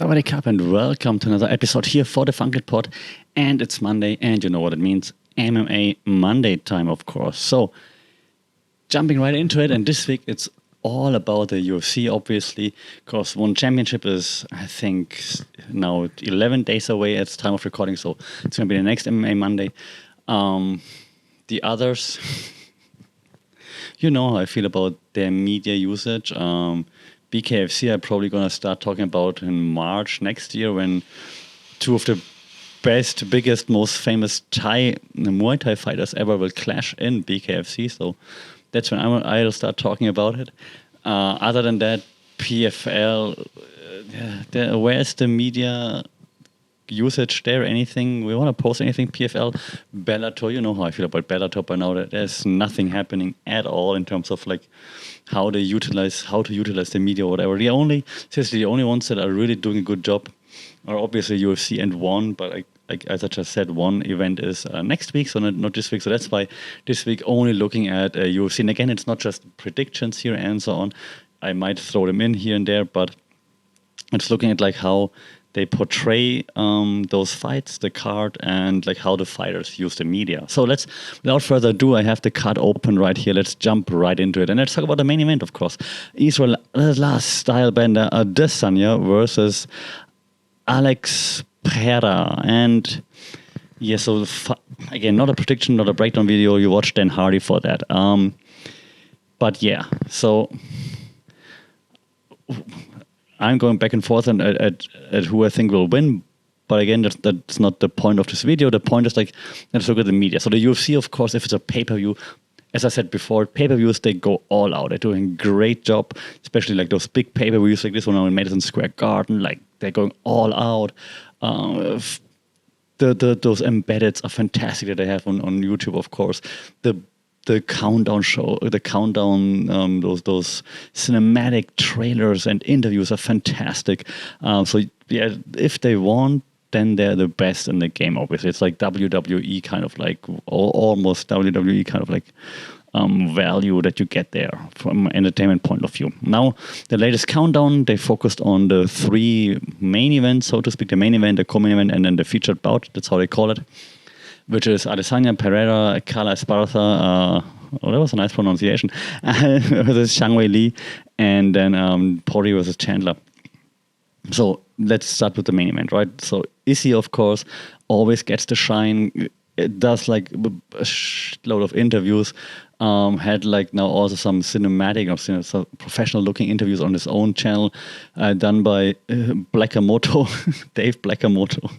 Sawadee Cup and welcome to another episode here for the Funkit Pod. And it's Monday, and you know what it means. MMA Monday time, of course. So, jumping right into it, and this week it's all about the UFC, obviously, because one championship is, I think, now 11 days away at the time of recording, so it's going to be the next MMA Monday. The others, you know how I feel about their media usage. BKFC I'm probably going to start talking about in March next year when two of the best, biggest, most famous Muay Thai fighters ever will clash in BKFC. So that's when I'll start talking about it. Other than that, PFL, where's the media usage there? Anything? We want to post anything? PFL, Bellator, you know how I feel about Bellator by now. That there's nothing happening at all in terms of like how to utilize the media or whatever. The only ones that are really doing a good job are obviously UFC and ONE, but as I just said, one event is next week, so not this week. So that's why this week only looking at UFC. And again, it's not just predictions here and so on. I might throw them in here and there, but it's looking at like how they portray those fights, the card, and like how the fighters use the media. So without further ado, I have the card open right here. Let's jump right into it. And let's talk about the main event, of course. Israel last stylebender Adesanya versus Alex Pereira. And yeah, so again, not a prediction, not a breakdown video. You watch Dan Hardy for that. But yeah, so I'm going back and forth at who I think will win. But again, that's not the point of this video. The point is like, let's look at the media. So the UFC, of course, if it's a pay-per-view, as I said before, pay-per-views, they go all out. They're doing a great job, especially like those big pay-per-views like this one in Madison Square Garden. Like they're going all out. Those embeddeds are fantastic that they have on YouTube, of course. The countdown show, those cinematic trailers and interviews are fantastic. So yeah, if they want, then they're the best in the game. Obviously, it's like WWE kind of like, or almost WWE kind of like value that you get there from an entertainment point of view. Now, the latest countdown, they focused on the three main events, so to speak, the main event, the co-main event, and then the featured bout. That's how they call it. Which is Adesanya, Pereira, Carla Esparza, that was a nice pronunciation, versus Zhang Wei Li, and then Pori versus Chandler. So let's start with the main event, right? So Izzy, of course, always gets the shine. It does like a load of interviews. Had like now also some cinematic or some professional looking interviews on his own channel, done by Blackamoto, Dave Blackamoto.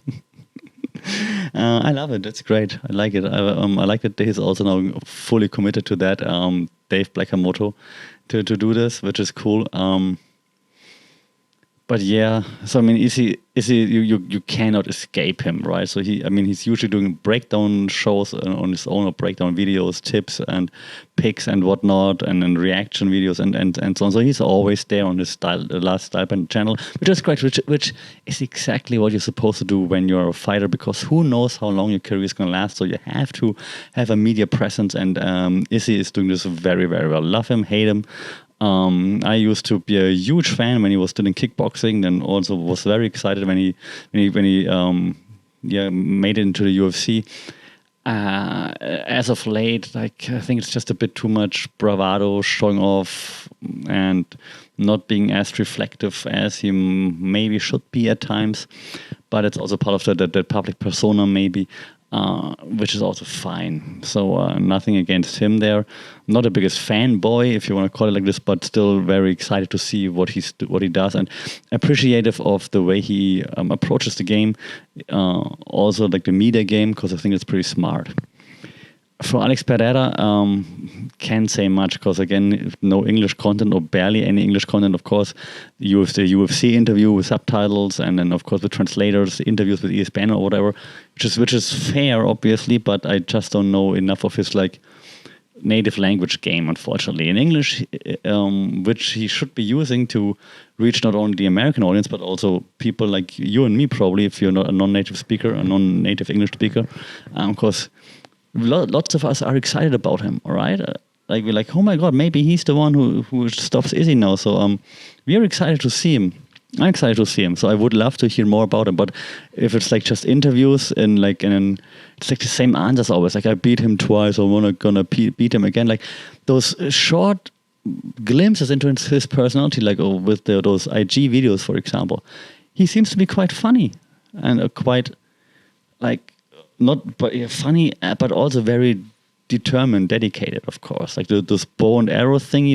I love it. That's great. I like it. I like that he's also now fully committed to that, Dave Blackamoto, to do this, which is cool. But yeah, so I mean, you cannot escape him, right? So he's usually doing breakdown shows on his own, or breakdown videos, tips and picks and whatnot, and then reaction videos and so on. So he's always there on his last Stylebender channel, which is great, which is exactly what you're supposed to do when you're a fighter, because who knows how long your career is going to last. So you have to have a media presence, and Izzy is doing this very, very well. Love him, hate him. I used to be a huge fan when he was still in kickboxing, and also was very excited when he made it into the UFC. As of late, like I think it's just a bit too much bravado, showing off, and not being as reflective as he maybe should be at times. But it's also part of the public persona, maybe. Which is also fine. So nothing against him there. Not the biggest fanboy, if you want to call it like this, but still very excited to see what he does, and appreciative of the way he approaches the game. Also like the media game, because I think it's pretty smart. For Alex Pereira, can't say much because, again, no English content or barely any English content, of course. You have the UFC interview with subtitles, and then, of course, with translators, interviews with ESPN or whatever, which is fair, obviously, but I just don't know enough of his, like, native language game, unfortunately. In English, which he should be using to reach not only the American audience, but also people like you and me, probably, if you're not a non-native speaker, a non-native English speaker, because lots of us are excited about him, all right? Like, we're like, oh my God, maybe he's the one who stops Izzy now. So we are excited to see him. I'm excited to see him. So I would love to hear more about him. But if it's like just interviews it's like the same answers always. Like I beat him twice, or gonna beat him again. Like those short glimpses into his personality, like with those IG videos, for example. He seems to be quite funny and quite like not but funny, but also very determined, dedicated, of course. Like this bow and arrow thingy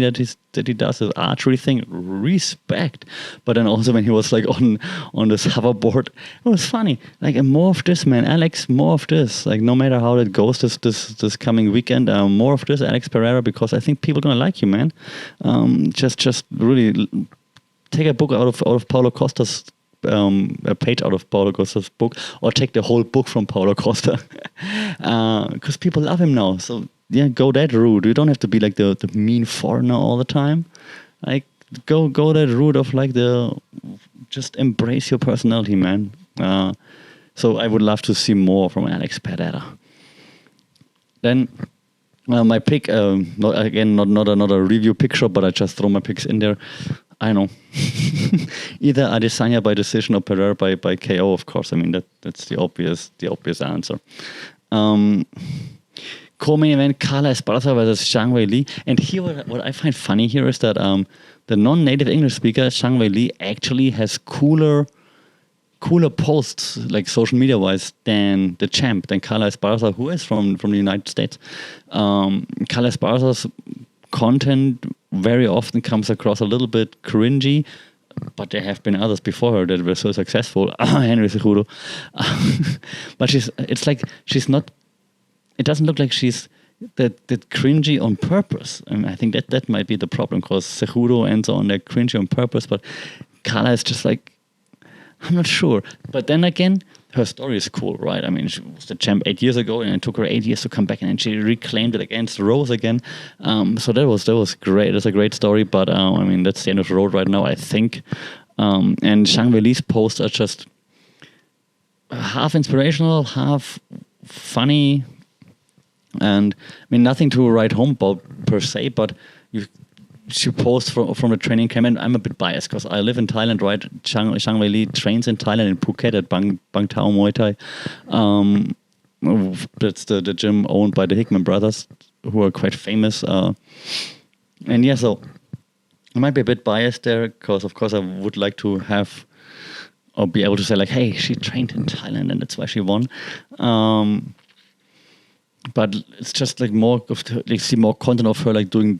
that he does, this archery thing, respect. But then also when he was like on this hoverboard, it was funny. Like more of this, man, Alex. More of this. Like no matter how it goes this coming weekend, more of this, Alex Pereira, because I think people are gonna like you, man. Just really take a book out of Paulo Costa's. A page out of Paulo Costa's book, or take the whole book from Paulo Costa, because people love him now. So yeah, go that route. You don't have to be like the mean foreigner all the time. Like go that route of like just embrace your personality, man. So I would love to see more from Alex Pereira. Then my pick, not another review picture, but I just throw my picks in there. I know. Either Adesanya by decision or Pereira by KO, of course. I mean, that's the obvious answer. Co-main event, Carla Esparza versus Zhang Weili. And here, what I find funny here is that the non-native English speaker, Zhang Weili, actually has cooler posts, like social media-wise, than the champ, than Carla Esparza, who is from the United States. Carla Esparza's content very often comes across a little bit cringy, but there have been others before her that were so successful. Henry Cejudo. But she's not, it doesn't look like she's that cringy on purpose. And I think that might be the problem, because Cejudo and so on, they're cringy on purpose, but Carla is just like, I'm not sure. But then again, her story is cool, right? I mean, she was the champ 8 years ago, and it took her 8 years to come back, and then she reclaimed it against Rose again. So that was great. That's a great story. But I mean, that's the end of the road right now, I think. And Zhang Weili's posts are just half inspirational, half funny, and I mean, nothing to write home about per se. But she posts from the training camp, and I'm a bit biased because I live in Thailand, right? Zhang Weili trains in Thailand, in Phuket at Bang Tao Muay Thai. That's the gym owned by the Hickman brothers, who are quite famous. And yeah, so I might be a bit biased there, because of course I would like to have or be able to say like, hey, she trained in Thailand and that's why she won. But it's just like more of see more content of her like doing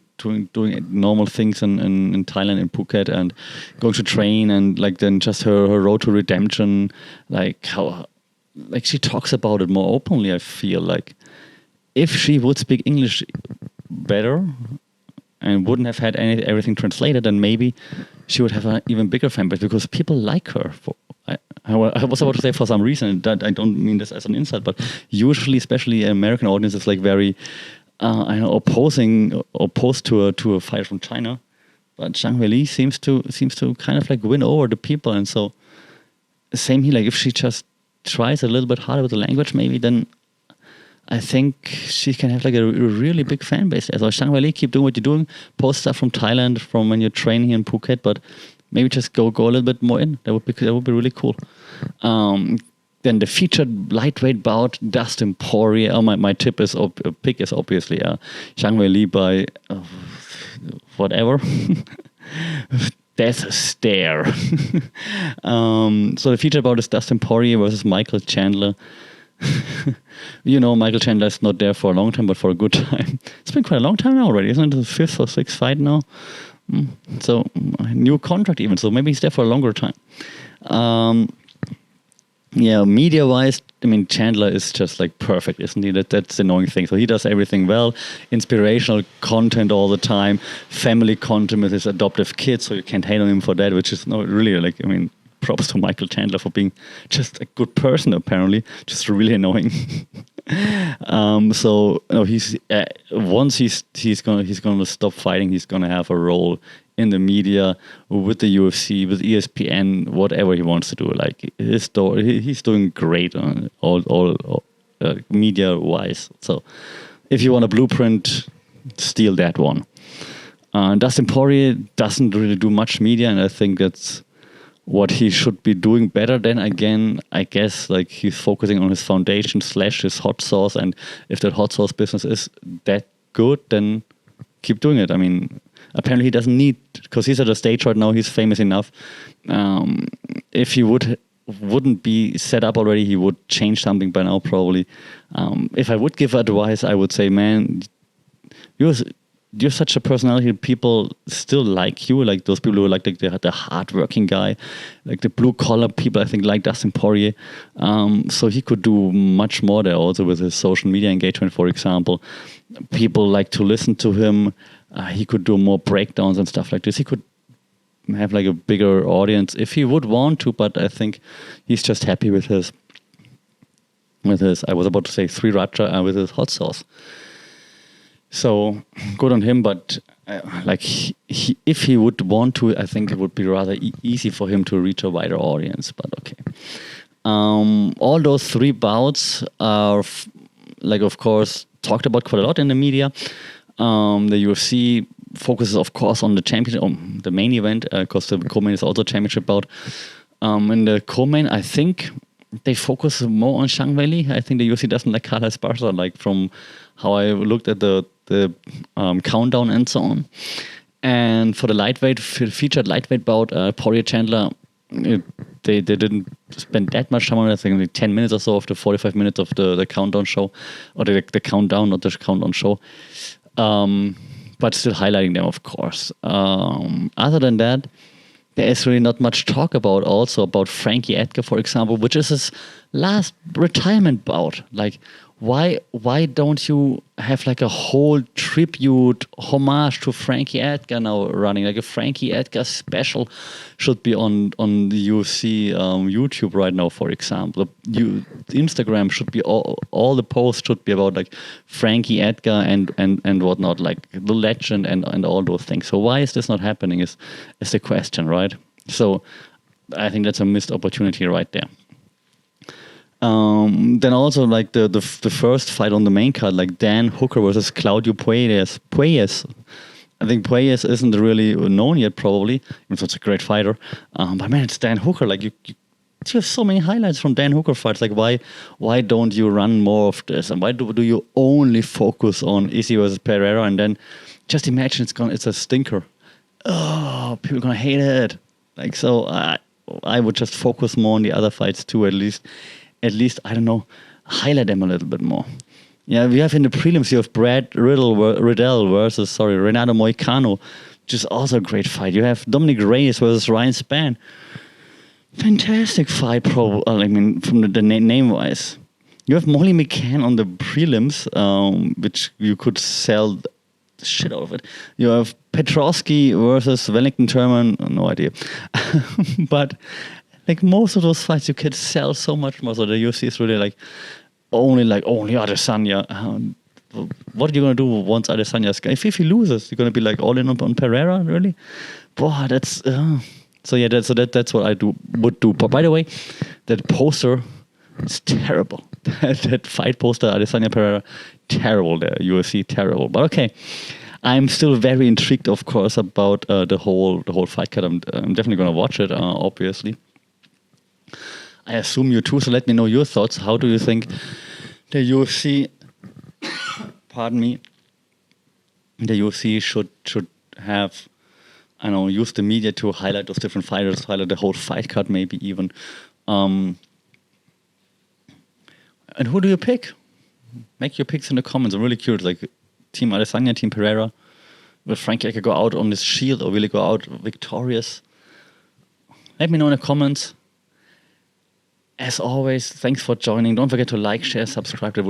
normal things in Thailand, in Phuket, and going to train, and like then just her road to redemption, like how like she talks about it more openly. I feel like if she would speak English better and wouldn't have had everything translated, then maybe she would have an even bigger fan base, because people like her. I was about to say for some reason, that I don't mean this as an insult, but usually, especially American audience, is like very opposed to a fighter from China. But Zhang Weili seems to kind of like win over the people, and so same here. Like if she just tries a little bit harder with the language, maybe then I think she can have like a really big fan base there. So Zhang Weili, keep doing what you're doing. Post stuff from Thailand, from when you're training in Phuket, but maybe just go a little bit more in. That would be really cool. Then the featured lightweight bout, Dustin Poirier. Oh, my pick is obviously Zhang Weili by whatever. Death Stare. So the featured bout is Dustin Poirier versus Michael Chandler. Michael Chandler is not there for a long time, but for a good time. It's been quite a long time now already, isn't it? The 5th or 6th fight now. So new contract even, so maybe he's there for a longer time. Media wise, I mean, Chandler is just like perfect, isn't he? That's the annoying thing. So he does everything well, inspirational content all the time, family content with his adoptive kids, so you can't hate on him for that, which is not really like, I mean, props to Michael Chandler for being just a good person, apparently, just really annoying. He's once he's gonna stop fighting, he's gonna have a role in the media with the UFC, with ESPN, whatever he wants to do. Like his story, he's doing great on all media wise. So if you want a blueprint, steal that one. Dustin Poirier doesn't really do much media, and I think that's what he should be doing better. Then again, I guess like he's focusing on his foundation / his hot sauce, and if that hot sauce business is that good, then keep doing it. I mean, apparently he doesn't need, because he's at a stage right now, he's famous enough. If he wouldn't be set up already, he would change something by now probably. If I would give advice, I would say, man, you're such a personality. People still like you, like those people who like the hardworking guy, like the blue collar people. I think like Dustin Poirier. So he could do much more there also with his social media engagement, for example. People like to listen to him. He could do more breakdowns and stuff like this. He could have like a bigger audience if he would want to, but I think he's just happy with his I was about to say sriracha with his hot sauce. So good on him, but if he would want to, I think it would be rather easy for him to reach a wider audience. But okay, all those 3 bouts are of course talked about quite a lot in the media. The UFC focuses, of course, on the championship, on the main event, because the co-main is also a championship bout. In the co-main, I think they focus more on Zhang Weili. I think the UFC doesn't like Carla Esparza, like from how I looked at the countdown and so on. And for the featured lightweight bout, Poirier Chandler, they didn't spend that much time on it. I think like 10 minutes or so of the 45 minutes of the countdown show, or the countdown, not the countdown show. But still highlighting them, of course. Other than that, there is really not much talk about Frankie Edgar, for example, which is his last retirement bout. Like, why don't you have like a whole tribute, homage to Frankie Edgar now running? Like a Frankie Edgar special should be on the UFC YouTube right now, for example. Instagram should be, all the posts should be about like Frankie Edgar and whatnot, like the legend and all those things. So why is this not happening is the question, right? So I think that's a missed opportunity right there. Then also like the first fight on the main card, like Dan Hooker versus Claudio Puelles. I think Puelles isn't really known yet, probably, even though it's a great fighter. But man, it's Dan Hooker. Like you have so many highlights from Dan Hooker fights. Like why don't you run more of this? And why do you only focus on Izzy versus Pereira? And then just imagine it's a stinker. Oh, people are gonna hate it. Like, so I would just focus more on the other fights too, at least, I don't know, highlight them a little bit more. Yeah, we have in the prelims, you have Brad Riddle versus Renato Moicano, which is also a great fight. You have Dominic Reyes versus Ryan Spann. Fantastic fight, from the name-wise. You have Molly McCann on the prelims, which you could sell the shit out of it. You have Petrosky versus Wellington Turman, no idea. But like most of those fights, you could sell so much more. So the UFC is really only Adesanya. What are you gonna do once Adesanya's? If he loses, you're gonna be like all in on Pereira, really? Boy, that's so yeah. That's what would do. But by the way, that poster is terrible. that fight poster, Adesanya Pereira, terrible. There, UFC, terrible. But okay. I'm still very intrigued, of course, about the whole fight card. I'm definitely gonna watch it, obviously. I assume you too, so let me know your thoughts. How do you think the UFC, the UFC should have, use the media to highlight those different fighters, highlight the whole fight card maybe even. And who do you pick? Make your picks in the comments. I'm really curious, like Team Adesanya, Team Pereira. Will Frankie Edgar go out on this shield or will he go out victorious? Let me know in the comments. As always, thanks for joining. Don't forget to like, share, subscribe. That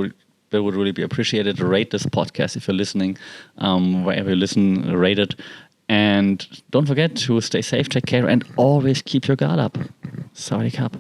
would really be appreciated. Rate this podcast if you're listening. Wherever you listen, rate it. And don't forget to stay safe, take care, and always keep your guard up. Sawadee Cup.